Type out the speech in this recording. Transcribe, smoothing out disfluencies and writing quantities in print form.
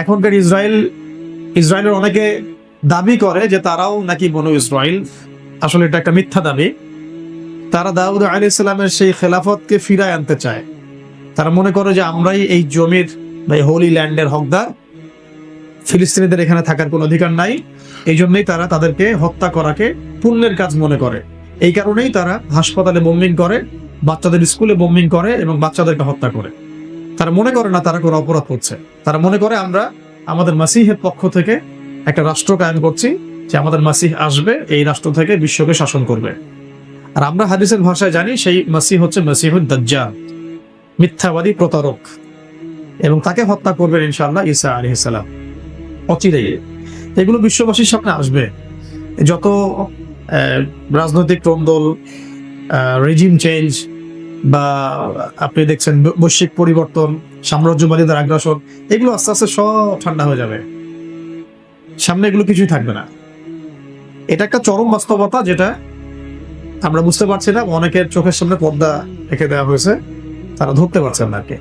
এখনকার ইসরায়েলের অনেকে দাবি করে যে তারাও নাকি বনু ইসরায়েল। আসলে এটা একটা মিথ্যা দাবি। তারা দাউদ আলাইহিস সালামের সেই খেলাফতকে ফিরায় আনতে চায়। তারা মনে করে যে আমরাই এই জমির বা হোলি ল্যান্ডের হকদার, ফিলিস্তিনিদের এখানে থাকার কোনো অধিকার নাই। এই জন্যই তারা তাদেরকে হত্যা করাকে পুণ্যের কাজ মনে করে। এই কারণেই তারা হাসপাতালে বোম্বিং করে, বাচ্চাদের স্কুলে বোম্বিং করে এবং বাচ্চাদেরকে হত্যা করে। তারা মনে করে না তারা কোনো অপরাধ করছে। তারা মনে করে আমরা আমাদের মাসিহের পক্ষ থেকে একটা রাষ্ট্র কায়েম করছি, যে আমাদের মাসিহ আসবে, এই রাষ্ট্র থেকে বিশ্বকে শাসন করবে। আর আমরা হাদিসের ভাষায় জানি সেই মাসিহ হচ্ছে মাসিহুদ দাজ্জাল, মিথ্যাবাদী প্রতারক, এবং তাকে হত্যা করবেন ইনশাআল্লাহ ঈসা আলাইহিস সালাম অচিরেই। এগুলো বিশ্ববাসীর সামনে আসবে। যত রাজনৈতিক দ্বন্দ্ব, রেজিম চেঞ্জ, বা আপনি দেখছেন বৈশ্বিক পরিবর্তন, সাম্রাজ্যবাদীদের আগ্রাসন, এগুলো আস্তে আস্তে সব ঠান্ডা হয়ে যাবে। সামনে এগুলো কিছুই থাকবে না। এটা একটা চরম বাস্তবতা, যেটা আমরা বুঝতে পারছি না। অনেকের চোখের সামনে পর্দা রেখে দেওয়া হয়েছে, তারা ধরতে পারছেন না আর কি।